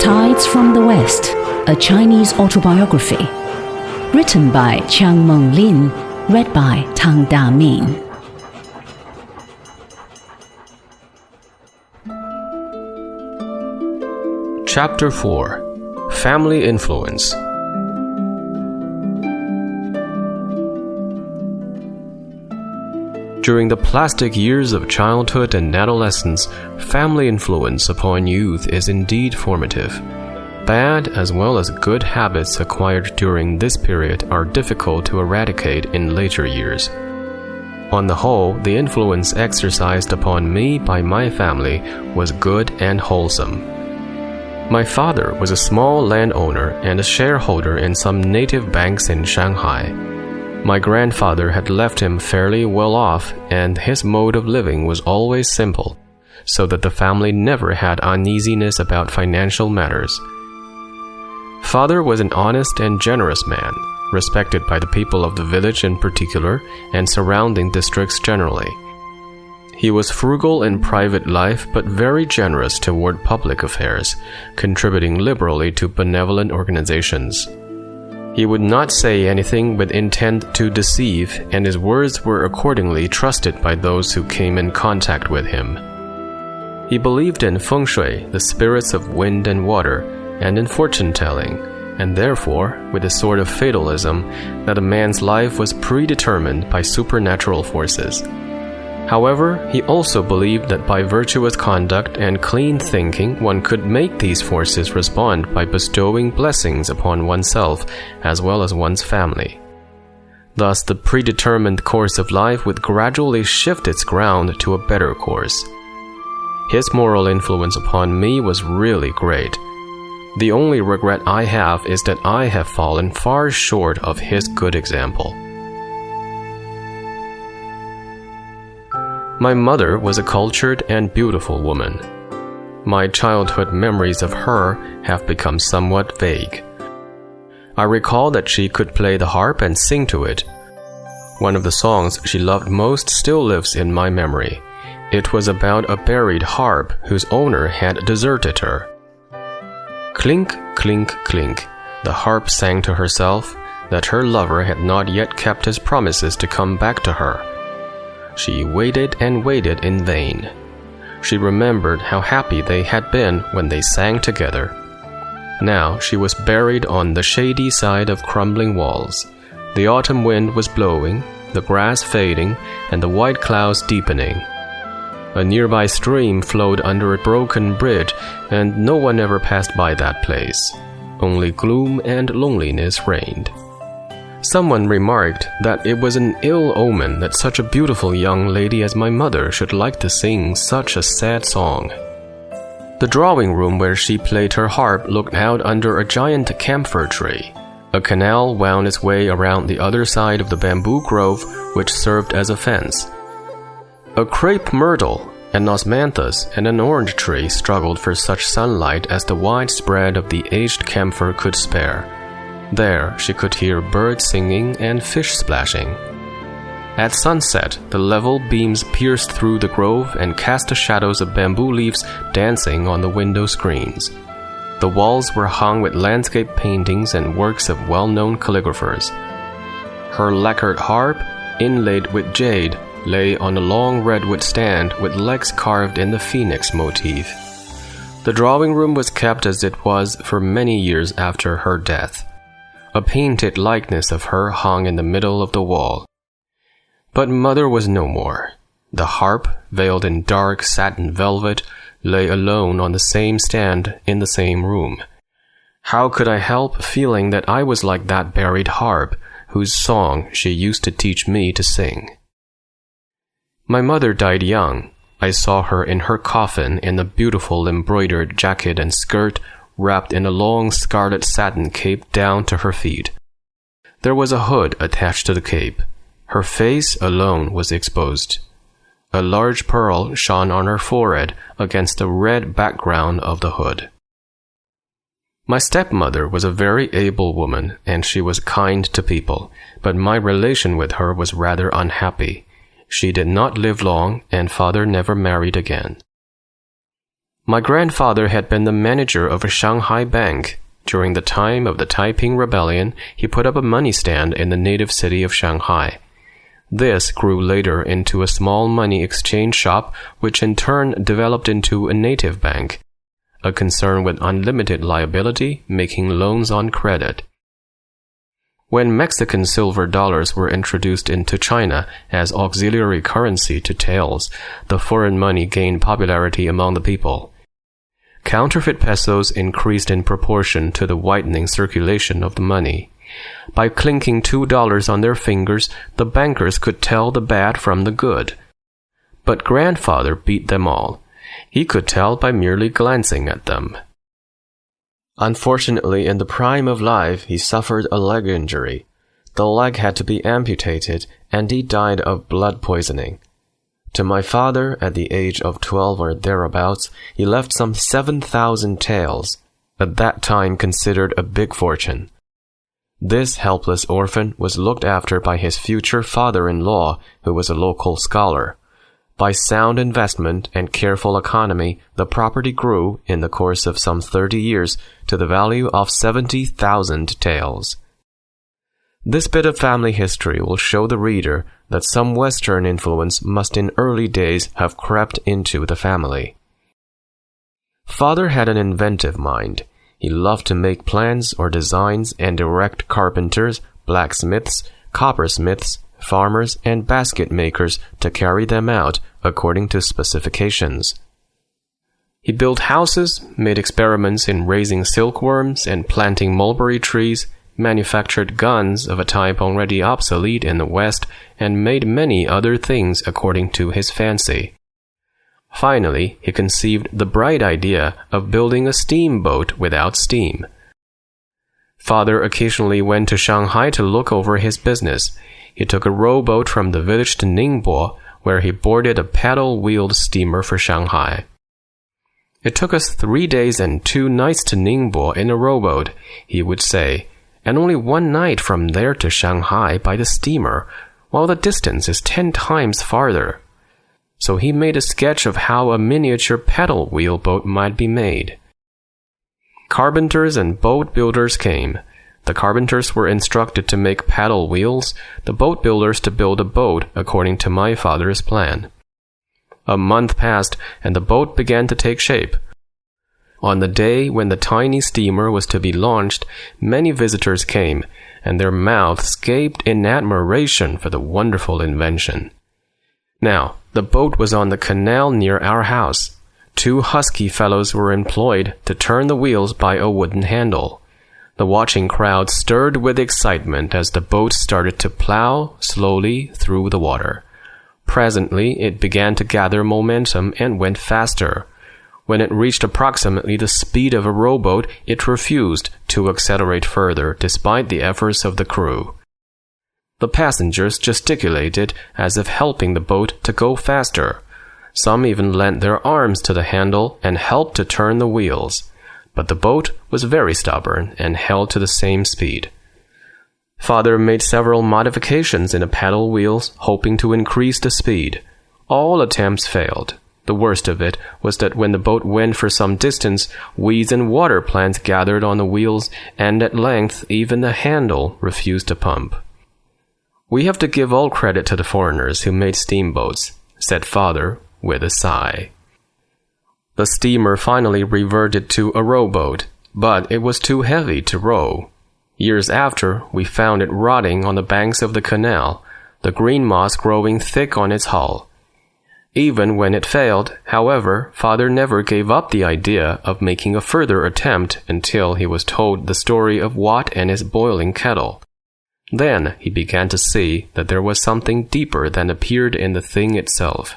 Tides from the West, a Chinese autobiography. Written by Chiang Meng Lin, read by Tang Daming. Chapter 4. Family Influence. During the plastic years of childhood and adolescence, family influence upon youth is indeed formative. Bad as well as good habits acquired during this period are difficult to eradicate in later years. On the whole, the influence exercised upon me by my family was good and wholesome. My father was a small landowner and a shareholder in some native banks in Shanghai. My grandfather had left him fairly well off, and his mode of living was always simple, so that the family never had uneasiness about financial matters. Father was an honest and generous man, respected by the people of the village in particular, and surrounding districts generally. He was frugal in private life, but very generous toward public affairs, contributing liberally to benevolent organizations. He would not say anything with intent to deceive, and his words were accordingly trusted by those who came in contact with him. He believed in feng shui, the spirits of wind and water, and in fortune-telling, and therefore, with a sort of fatalism, that a man's life was predetermined by supernatural forces. However, he also believed that by virtuous conduct and clean thinking one could make these forces respond by bestowing blessings upon oneself as well as one's family. Thus, the predetermined course of life would gradually shift its ground to a better course. His moral influence upon me was really great. The only regret I have is that I have fallen far short of his good example. My mother was a cultured and beautiful woman. My childhood memories of her have become somewhat vague. I recall that she could play the harp and sing to it. One of the songs she loved most still lives in my memory. It was about a buried harp whose owner had deserted her. Clink, clink, clink, the harp sang to herself that her lover had not yet kept his promises to come back to her. She waited and waited in vain. She remembered how happy they had been when they sang together. Now she was buried on the shady side of crumbling walls. The autumn wind was blowing, the grass fading, and the white clouds deepening. A nearby stream flowed under a broken bridge, and no one ever passed by that place. Only gloom and loneliness reigned. Someone remarked that it was an ill omen that such a beautiful young lady as my mother should like to sing such a sad song. The drawing room where she played her harp looked out under a giant camphor tree. A canal wound its way around the other side of the bamboo grove, which served as a fence. A crepe myrtle, an osmanthus, and an orange tree struggled for such sunlight as the wide spread of the aged camphor could spare. There she could hear birds singing and fish splashing. At sunset, the level beams pierced through the grove and cast the shadows of bamboo leaves dancing on the window screens. The walls were hung with landscape paintings and works of well-known calligraphers. Her lacquered harp, inlaid with jade, lay on a long redwood stand with legs carved in the phoenix motif. The drawing room was kept as it was for many years after her death. A painted likeness of her hung in the middle of the wall. But mother was no more. The harp, veiled in dark satin velvet, lay alone on the same stand in the same room. How could I help feeling that I was like that buried harp, whose song she used to teach me to sing? My mother died young. I saw her in her coffin in a beautiful embroidered jacket and skirt, wrapped in a long scarlet satin cape down to her feet. There was a hood attached to the cape. Her face alone was exposed. A large pearl shone on her forehead against the red background of the hood. My stepmother was a very able woman, and she was kind to people, but my relation with her was rather unhappy. She did not live long, and father never married again. My grandfather had been the manager of a Shanghai bank. During the time of the Taiping Rebellion, he put up a money stand in the native city of Shanghai. This grew later into a small money exchange shop, which in turn developed into a native bank, a concern with unlimited liability, making loans on credit. When Mexican silver dollars were introduced into China as auxiliary currency to taels, the foreign money gained popularity among the people. Counterfeit pesos increased in proportion to the widening circulation of the money. By clinking $2 on their fingers, the bankers could tell the bad from the good. But grandfather beat them all. He could tell by merely glancing at them. Unfortunately, in the prime of life, he suffered a leg injury. The leg had to be amputated, and he died of blood poisoning. To my father, at the age of 12 or thereabouts, he left some 7,000 taels, at that time considered a big fortune. This helpless orphan was looked after by his future father-in-law, who was a local scholar. By sound investment and careful economy, the property grew, in the course of some 30 years, to the value of 70,000 taels. This bit of family history will show the reader that some Western influence must in early days have crept into the family. Father had an inventive mind. He loved to make plans or designs and direct carpenters, blacksmiths, coppersmiths, farmers, and basket makers to carry them out according to specifications. He built houses, made experiments in raising silkworms and planting mulberry trees, manufactured guns of a type already obsolete in the West, and made many other things according to his fancy. Finally, he conceived the bright idea of building a steamboat without steam. Father occasionally went to Shanghai to look over his business. He took a rowboat from the village to Ningbo, where he boarded a paddle-wheeled steamer for Shanghai. "It took us 3 days and 2 nights to Ningbo in a rowboat," he would say, "and only 1 night from there to Shanghai by the steamer, while the distance is 10 times farther." So he made a sketch of how a miniature paddle-wheel boat might be made. Carpenters and boat builders came. The carpenters were instructed to make paddle wheels, the boat builders to build a boat according to my father's plan. A month passed, and the boat began to take shape. On the day when the tiny steamer was to be launched, many visitors came, and their mouths gaped in admiration for the wonderful invention. Now, the boat was on the canal near our house. 2 husky fellows were employed to turn the wheels by a wooden handle. The watching crowd stirred with excitement as the boat started to plow slowly through the water. Presently, it began to gather momentum and went faster. When it reached approximately the speed of a rowboat, it refused to accelerate further despite the efforts of the crew. The passengers gesticulated as if helping the boat to go faster. Some even lent their arms to the handle and helped to turn the wheels. But the boat was very stubborn and held to the same speed. Father made several modifications in the paddle wheels, hoping to increase the speed. All attempts failed. The worst of it was that when the boat went for some distance, weeds and water plants gathered on the wheels, and at length even the handle refused to pump. "We have to give all credit to the foreigners who made steamboats," said Father with a sigh. The steamer finally reverted to a rowboat, but it was too heavy to row. Years after, we found it rotting on the banks of the canal, the green moss growing thick on its hull. Even when it failed, however, Father never gave up the idea of making a further attempt until he was told the story of Watt and his boiling kettle. Then he began to see that there was something deeper than appeared in the thing itself.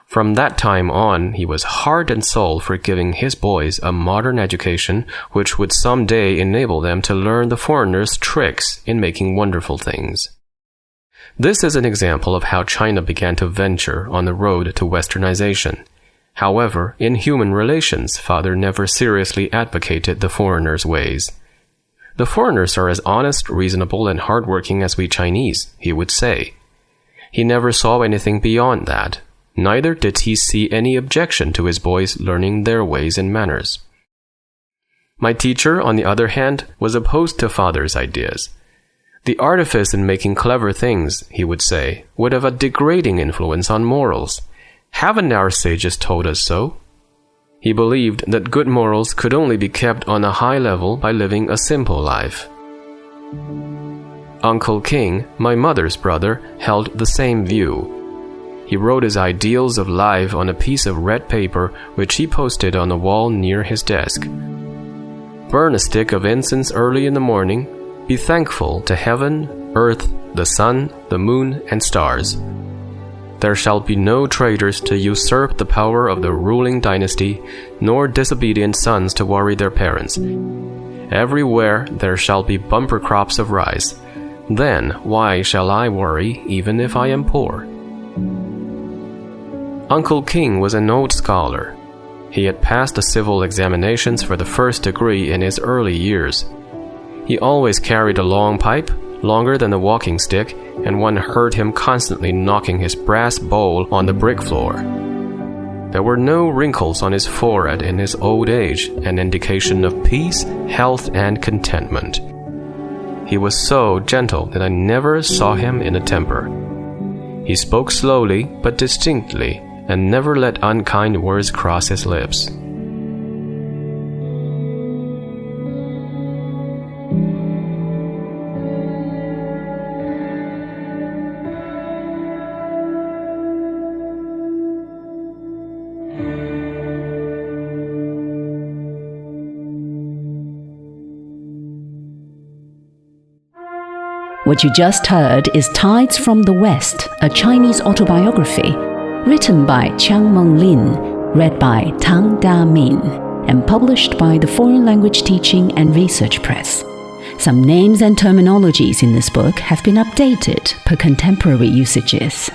From that time on, he was heart and soul for giving his boys a modern education which would someday enable them to learn the foreigners' tricks in making wonderful things. This is an example of how China began to venture on the road to westernization. However, in human relations, Father never seriously advocated the foreigners' ways. "The foreigners are as honest, reasonable, and hardworking as we Chinese," he would say. He never saw anything beyond that. neither did he see any objection to his boys learning their ways and manners. My teacher, on the other hand, was opposed to father's ideas. The artifice in making clever things, he would say, would have a degrading influence on morals. Haven't our sages told us so? He believed that good morals could only be kept on a high level by living a simple life. Uncle King, my mother's brother, held the same view. He wrote his ideals of life on a piece of red paper which he posted on the wall near his desk. Burn a stick of incense early in the morning. Be thankful to heaven, earth, the sun, the moon, and stars. There shall be no traitors to usurp the power of the ruling dynasty, nor disobedient sons to worry their parents. Everywhere there shall be bumper crops of rice. Then why shall I worry, even if I am poor? Uncle King was an old scholar. He had passed the civil examinations for the first degree in his early years. He always carried a long pipe, longer than a walking stick, and one heard him constantly knocking his brass bowl on the brick floor. There were no wrinkles on his forehead in his old age, an indication of peace, health, and contentment. He was so gentle that I never saw him in a temper. He spoke slowly but distinctly, and never let unkind words cross his lips. What you just heard is Tides from the West, a Chinese autobiography, written by Chiang Meng-lin, read by Tang Da-min, and published by the Foreign Language Teaching and Research Press. Some names and terminologies in this book have been updated per contemporary usages.